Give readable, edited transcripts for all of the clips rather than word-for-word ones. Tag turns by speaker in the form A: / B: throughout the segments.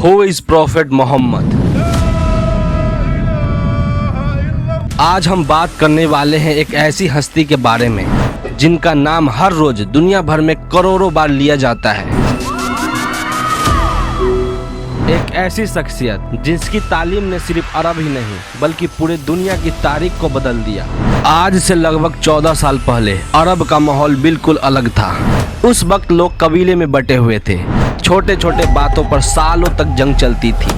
A: Who is profit Mohammad. आज हम बात करने वाले हैं एक ऐसी हस्ती के बारे में जिनका नाम हर रोज दुनिया भर में करोड़ों बार लिया जाता है। एक ऐसी शख्सियत जिसकी तालीम ने सिर्फ अरब ही नहीं बल्कि पूरे दुनिया की तारीख को बदल दिया। आज से लगभग 14 साल पहले अरब का माहौल बिल्कुल अलग था। उस वक्त लोग कबीले में बटे हुए थे। छोटे छोटे बातों पर सालों तक जंग चलती थी।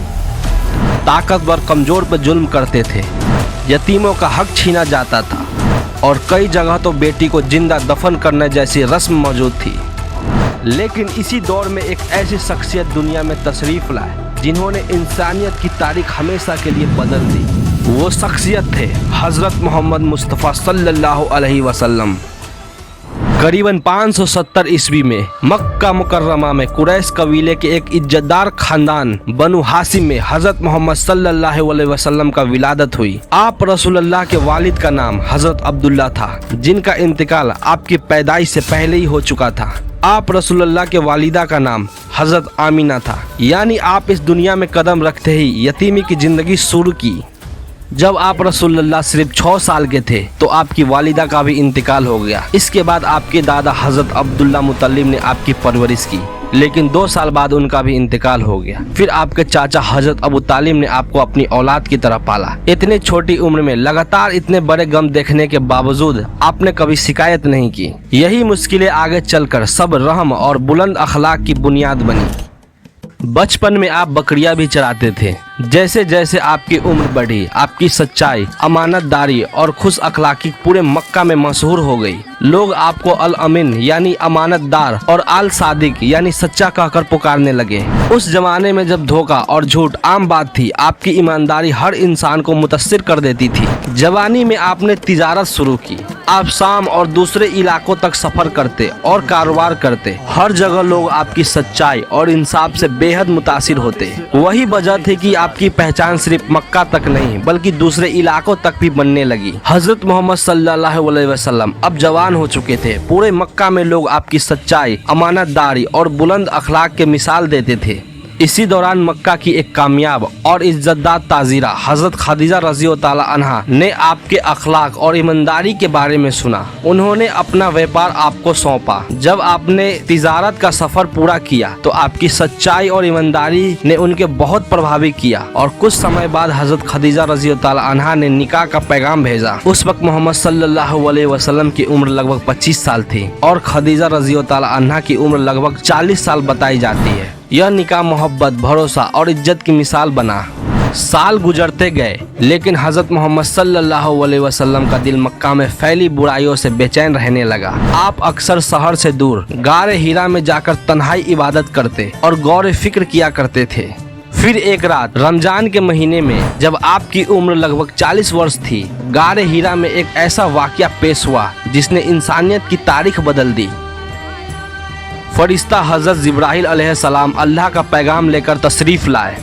A: ताकतवर कमजोर पर जुल्म करते थे। यतीमों का हक छीना जाता था और कई जगह तो बेटी को जिंदा दफन करने जैसी रस्म मौजूद थी। लेकिन इसी दौर में एक ऐसी शख्सियत दुनिया में तशरीफ लाए जिन्होंने इंसानियत की तारीख हमेशा के लिए बदल दी। वो शख्सियत थे हजरत मोहम्मद मुस्तफ़ा सल्लल्लाहु अलैहि वसल्लम। करीबन 570 ईस्वी में मक्का मुकर्रमा में कुरैश कबीले के एक इज्जतदार खानदान बनु हाशिम में हजरत मोहम्मद सल्लल्लाहु अलैहि वसल्लम का विलादत हुई। आप रसूलुल्लाह के वालिद का नाम हजरत अब्दुल्ला था, जिनका इंतकाल आपकी पैदाइश से पहले ही हो चुका था। आप रसूलुल्लाह के वालिदा का नाम हजरत आमीना था, यानी आप इस दुनिया में कदम रखते ही यतीमी की जिंदगी शुरू की। जब आप रसूलुल्लाह सिर्फ 6 साल के थे तो आपकी वालिदा का भी इंतकाल हो गया। इसके बाद आपके दादा हजरत अब्दुल्ला मुतल्लिब ने आपकी परवरिश की, लेकिन 2 साल बाद उनका भी इंतकाल हो गया। फिर आपके चाचा हजरत अबू तालिब ने आपको अपनी औलाद की तरह पाला। इतनी छोटी उम्र में लगातार इतने बड़े गम देखने के बावजूद आपने कभी शिकायत नहीं की। यही मुश्किलें आगे चलकर सब रहम और बुलंद अखलाक की बुनियाद बनी। बचपन में आप बकरियां भी चराते थे। जैसे जैसे आपकी उम्र बढ़ी, आपकी सच्चाई, अमानतदारी और खुश अखलाकी पूरे मक्का में मशहूर हो गई। लोग आपको अल अमीन यानी अमानतदार और अल सादिक यानी सच्चा कहकर पुकारने लगे। उस जमाने में जब धोखा और झूठ आम बात थी, आपकी ईमानदारी हर इंसान को मुतासिर कर देती थी। जवानी में आपने तिजारत शुरू की। आप शाम और दूसरे इलाकों तक सफर करते और कारोबार करते। हर जगह लोग आपकी सच्चाई और इंसाफ से बेहद मुतासिर होते। वही वजह थी कि आपकी पहचान सिर्फ मक्का तक नहीं बल्कि दूसरे इलाकों तक भी बनने लगी। हजरत मोहम्मद सल्लल्लाहु अलैहि वसल्लम अब जवान हो चुके थे। पूरे मक्का में लोग आपकी सच्चाई, अमानतदारी और बुलंद अखलाक के मिसाल देते थे। इसी दौरान मक्का की एक कामयाब और इज्जतदार ताजीरा हजरत खदीजा रज़ियल्लाहु ताला अन्हा ने आपके अखलाक और ईमानदारी के बारे में सुना। उन्होंने अपना व्यापार आपको सौंपा। जब आपने तिजारत का सफर पूरा किया तो आपकी सच्चाई और ईमानदारी ने उनके बहुत प्रभावित किया और कुछ समय बाद हजरत खदीजा रज़ियल्लाहु ताला अन्हा ने निकाह का पैगाम भेजा। उस वक्त मोहम्मद सल्लल्लाहु अलैहि वसल्लम की उम्र लगभग 25 साल थी और खदीजा रज़ियल्लाहु ताला अन्हा की उम्र लगभग 40 साल बताई जाती है। यह निकाह मोहब्बत, भरोसा और इज्जत की मिसाल बना। साल गुजरते गए लेकिन हजरत मोहम्मद सल्लल्लाहु अलैहि वसल्लम का दिल मक्का में फैली बुराइयों से बेचैन रहने लगा। आप अक्सर शहर से दूर गारे हीरा में जाकर तन्हाई इबादत करते और गौर फिक्र किया करते थे। फिर एक रात रमजान के महीने में जब आपकी उम्र लगभग 40 वर्ष थी, गारे हीरा में एक ऐसा वाकया पेश हुआ जिसने इंसानियत की तारीख बदल दी। फरिश्ता हजरत जिब्राइल अलैहिस्सलाम अल्लाह का पैगाम लेकर तशरीफ लाए।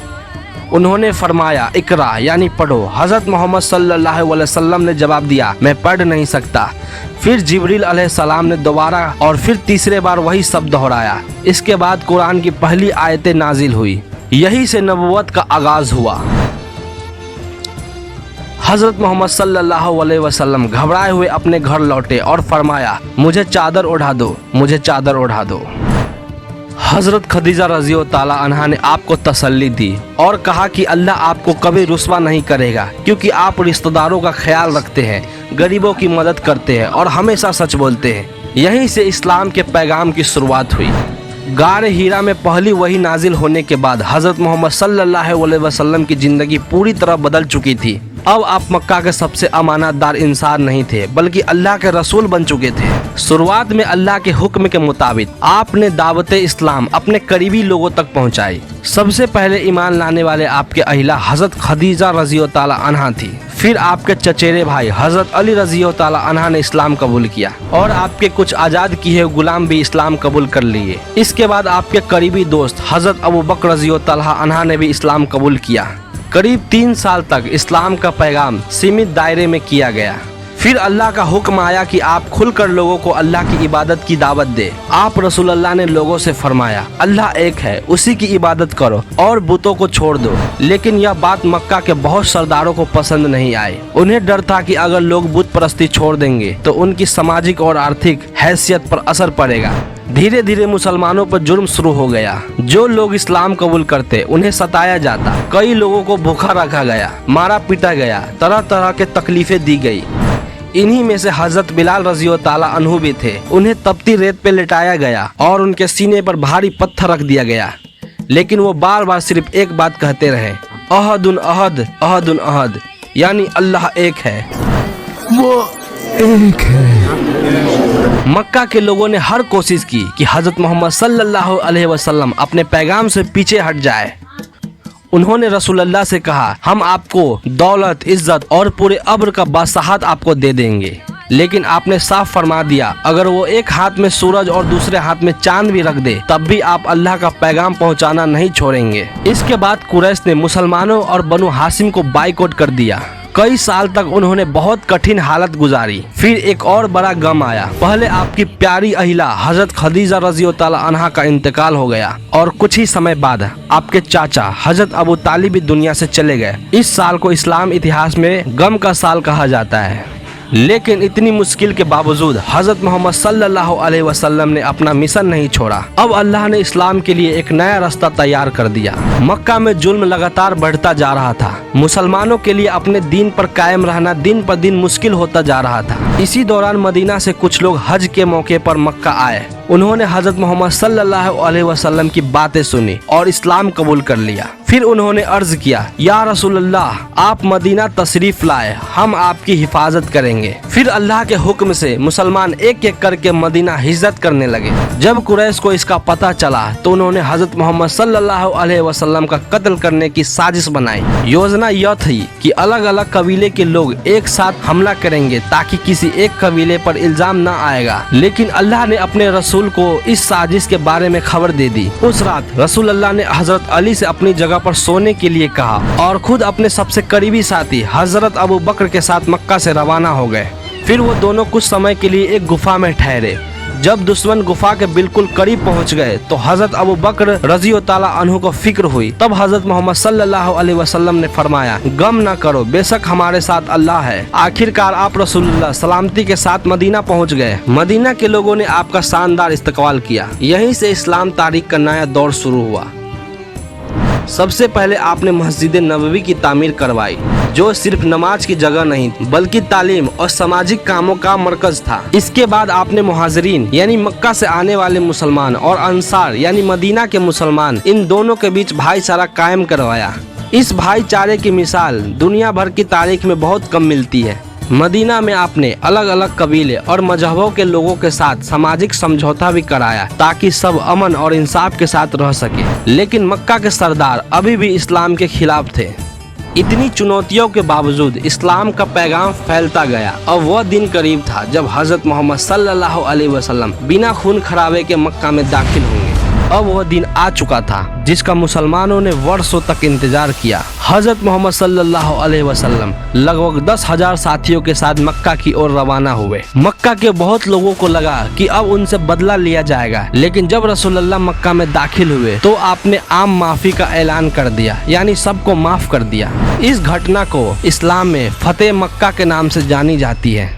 A: उन्होंने फरमाया, इकरा यानी पढ़ो। हजरत मोहम्मद सल्लल्लाहु अलैहि वसल्लम ने जवाब दिया, मैं पढ़ नहीं सकता। फिर जिब्रील अलैहिस्सलाम ने दोबारा और फिर तीसरे बार वही शब्द दोहराया। इसके बाद कुरान की पहली आयतें नाजिल हुई। यही से नबुव्वत का आगाज हुआ। हजरत मोहम्मद सल्लल्लाहु अलैहि वसल्लम घबराए हुए अपने घर लौटे और फरमाया, मुझे चादर ओढ़ा दो, मुझे चादर ओढ़ा दो। हजरत खदीजा रज़ियल्लाहु ताला अन्हा ने आपको तसल्ली दी और कहा कि अल्लाह आपको कभी रुस्वा नहीं करेगा, क्योंकि आप रिश्तेदारों का ख्याल रखते हैं, गरीबों की मदद करते हैं और हमेशा सच बोलते हैं। यहीं से इस्लाम के पैगाम की शुरुआत हुई। गारे हीरा में पहली वही नाजिल होने के बाद हजरत मोहम्मद सल्लल्लाहु अलैहि वसल्लम की जिंदगी पूरी तरह बदल चुकी थी। अब आप मक्का के सबसे अमानतदार इंसान नहीं थे बल्कि अल्लाह के रसूल बन चुके थे। शुरुआत में अल्लाह के हुक्म के मुताबिक आपने दावत इस्लाम अपने करीबी लोगों तक पहुंचाई। सबसे पहले ईमान लाने वाले आपके अहिला हजरत खदीजा रज़ियल्लाहु ताला अन्हा थी। फिर आपके चचेरे भाई हजरत अली रज़ियल्लाहु ताला अन्हा ने इस्लाम कबूल किया और आपके कुछ आजाद किए हुए गुलाम भी इस्लाम कबूल कर लिए। इसके बाद आपके करीबी दोस्त हजरत अबू बकर रज़ियल्लाहु ताला अन्हा ने भी इस्लाम कबूल किया। करीब 3 साल तक इस्लाम का पैगाम सीमित दायरे में किया गया। फिर अल्लाह का हुक्म आया कि आप खुलकर लोगों को अल्लाह की इबादत की दावत दे। आप रसूलुल्लाह ने लोगों से फरमाया, अल्लाह एक है, उसी की इबादत करो और बुतों को छोड़ दो। लेकिन यह बात मक्का के बहुत सरदारों को पसंद नहीं आई। उन्हें डर था कि अगर लोग बुत परस्ती छोड़ देंगे तो उनकी सामाजिक और आर्थिक हैसियत पर असर पड़ेगा। धीरे धीरे मुसलमानों पर जुर्म शुरू हो गया। जो लोग इस्लाम कबूल करते उन्हें सताया जाता, कई लोगों को भूखा रखा गया, मारा पीटा गया, तरह तरह के तकलीफें दी गई। इन्हीं में से हजरत बिलाल रज़ी ताला अन्हु भी थे। उन्हें तपती रेत पे लिटाया गया और उनके सीने पर भारी पत्थर रख दिया गया। लेकिन वो बार बार सिर्फ एक बात कहते रहे, अहदुन अहद अहदुन अहद, यानी अल्लाह एक है,
B: वो एक है।
A: मक्का के लोगों ने हर कोशिश की कि हजरत मोहम्मद सल्लल्लाहु अलैहि वसल्लम अपने पैगाम से पीछे हट जाए। उन्होंने रसूलुल्लाह से कहा, हम आपको दौलत, इज्जत और पूरे अब्र का बादशाहत आपको दे देंगे। लेकिन आपने साफ फरमा दिया, अगर वो एक हाथ में सूरज और दूसरे हाथ में चांद भी रख दे तब भी आप अल्लाह का पैगाम पहुंचाना नहीं छोड़ेंगे। इसके बाद कुरैश ने मुसलमानों और बनु हाशिम को बाइकआउट कर दिया। कई साल तक उन्होंने बहुत कठिन हालत गुजारी। फिर एक और बड़ा गम आया। पहले आपकी प्यारी अहिला हजरत खदीजा रज़ी ताला अन्हा का इंतकाल हो गया और कुछ ही समय बाद आपके चाचा हजरत अबू तालिब भी दुनिया से चले गए। इस साल को इस्लाम इतिहास में गम का साल कहा जाता है। लेकिन इतनी मुश्किल के बावजूद हजरत मोहम्मद सल्लल्लाहु अलैहि वसल्लम ने अपना मिशन नहीं छोड़ा। अब अल्लाह ने इस्लाम के लिए एक नया रास्ता तैयार कर दिया। मक्का में जुल्म लगातार बढ़ता जा रहा था। मुसलमानों के लिए अपने दीन पर कायम रहना दिन पर दिन मुश्किल होता जा रहा था। इसी दौरान मदीना से कुछ लोग हज के मौके पर मक्का आए। उन्होंने हजरत मोहम्मद सल्लल्लाहु अलैहि वसल्लम की बातें सुनी और इस्लाम कबूल कर लिया। फिर उन्होंने अर्ज किया, या रसूलल्लाह, आप मदीना तशरीफ लाए, हम आपकी हिफाजत करेंगे। फिर अल्लाह के हुक्म से मुसलमान एक एक करके मदीना हिजरत करने लगे। जब कुरैश को इसका पता चला तो उन्होंने हजरत मोहम्मद सल्लल्लाहु अलैहि वसल्लम का कत्ल करने की साजिश बनाई। योजना यह थी कि अलग अलग कबीले के लोग एक साथ हमला करेंगे ताकि किसी एक कबीले पर इल्जाम न आएगा। लेकिन अल्लाह ने अपने रसूल को इस साजिश के बारे में खबर दे दी। उस रात रसूलुल्लाह ने हजरत अली से अपनी जगह पर सोने के लिए कहा और खुद अपने सबसे करीबी साथी हजरत अबू बकर के साथ मक्का से रवाना हो गए। फिर वो दोनों कुछ समय के लिए एक गुफा में ठहरे। जब दुश्मन गुफा के बिल्कुल करीब पहुंच गए तो हजरत अबू बकर रज़ी ताला अन्हु को फिक्र हुई। तब हजरत मोहम्मद सल्लल्लाहु अलैहि वसल्लम ने फरमाया, गम न करो, बेशक हमारे साथ अल्लाह है। आखिरकार आप रसूलुल्लाह सलामती के साथ मदीना पहुंच गए। मदीना के लोगों ने आपका शानदार इस्तकबाल किया। यहीं से इस्लाम तारीख का नया दौर शुरू हुआ। सबसे पहले आपने मस्जिद नबवी की तामीर करवाई, जो सिर्फ नमाज की जगह नहीं बल्कि तालीम और सामाजिक कामों का मरकज था। इसके बाद आपने मुहाजिरीन यानी मक्का से आने वाले मुसलमान और अंसार यानी मदीना के मुसलमान, इन दोनों के बीच भाईचारा कायम करवाया। इस भाईचारे की मिसाल दुनिया भर की तारीख में बहुत कम मिलती है। मदीना में आपने अलग अलग कबीले और मजहबों के लोगों के साथ सामाजिक समझौता भी कराया ताकि सब अमन और इंसाफ के साथ रह सके। लेकिन मक्का के सरदार अभी भी इस्लाम के खिलाफ थे। इतनी चुनौतियों के बावजूद इस्लाम का पैगाम फैलता गया। अब वह दिन करीब था जब हजरत मोहम्मद सल्लल्लाहु अलैहि वसल्लम बिना खून खराबे के मक्का में दाखिल होंगे। अब वह दिन आ चुका था जिसका मुसलमानों ने वर्षों तक इंतजार किया। हजरत मोहम्मद सल्लल्लाहु अलैहि वसल्लम लगभग 10,000 साथियों के साथ मक्का की ओर रवाना हुए। मक्का के बहुत लोगों को लगा कि अब उनसे बदला लिया जाएगा, लेकिन जब रसूलुल्लाह मक्का में दाखिल हुए तो आपने आम माफी का ऐलान कर दिया, यानी सबको माफ कर दिया। इस घटना को इस्लाम में फतेह मक्का के नाम से जानी जाती है।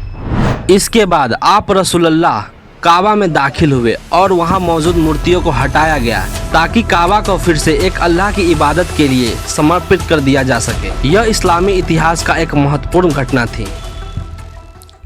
A: इसके बाद आप रसूलुल्लाह काबा में दाखिल हुए और वहां मौजूद मूर्तियों को हटाया गया ताकि काबा को फिर से एक अल्लाह की इबादत के लिए समर्पित कर दिया जा सके। यह इस्लामी इतिहास का एक महत्वपूर्ण घटना थी।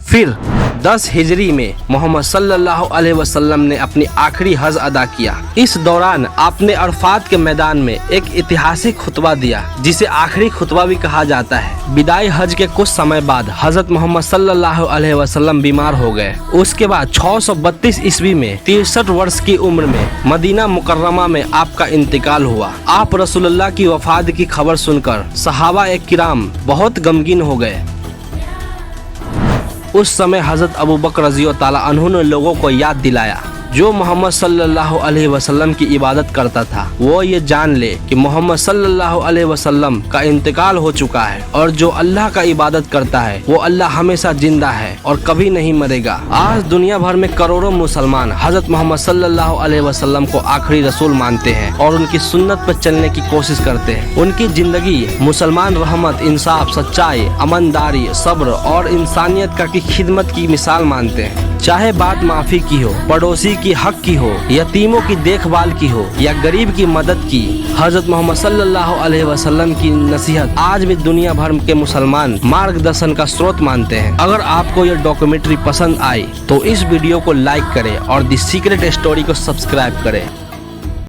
A: फिर 10 हिजरी में मोहम्मद सल्लल्लाहु अलैहि वसल्लम ने अपनी आखिरी हज अदा किया। इस दौरान आपने अरफात के मैदान में एक ऐतिहासिक खुतबा दिया जिसे आखिरी खुतबा भी कहा जाता है। विदाई हज के कुछ समय बाद हजरत मोहम्मद सल्लल्लाहु अलैहि वसल्लम बीमार हो गए। उसके बाद 632 ईस्वी में 63 वर्ष की उम्र में मदीना मुकर्रमा में आपका इंतकाल हुआ। आप रसूलुल्लाह की वफात की खबर सुनकर सहाबा किराम बहुत गमगीन हो गए। उस समय हजरत अबू बकर रज़ी ताला अन्हु ने लोगों को याद दिलाया, जो मोहम्मद सल्लल्लाहु अलैहि वसल्लम की इबादत करता था वो ये जान ले कि मोहम्मद सल्लल्लाहु अलैहि वसल्लम का इंतकाल हो चुका है, और जो अल्लाह का इबादत करता है वो अल्लाह हमेशा जिंदा है और कभी नहीं मरेगा। आज दुनिया भर में करोड़ों मुसलमान हजरत मोहम्मद सल्लल्लाहु अलैहि वसल्लम को आखिरी रसूल मानते हैं और उनकी सुन्नत पर चलने की कोशिश करते हैं। उनकी जिंदगी मुसलमान रहमत, इंसाफ, सच्चाई, अमनदारी, सब्र और इंसानियत का की खिदमत की मिसाल मानते हैं। चाहे बात माफी की हो, पड़ोसी की हक की हो, यतीमों की देखभाल की हो या गरीब की मदद की, हजरत मोहम्मद सल्लल्लाहु अलैहि वसल्लम की नसीहत आज भी दुनिया भर के मुसलमान मार्गदर्शन का स्रोत मानते हैं। अगर आपको यह डॉक्यूमेंट्री पसंद आई तो इस वीडियो को लाइक करें और द सीक्रेट स्टोरी को सब्सक्राइब करें।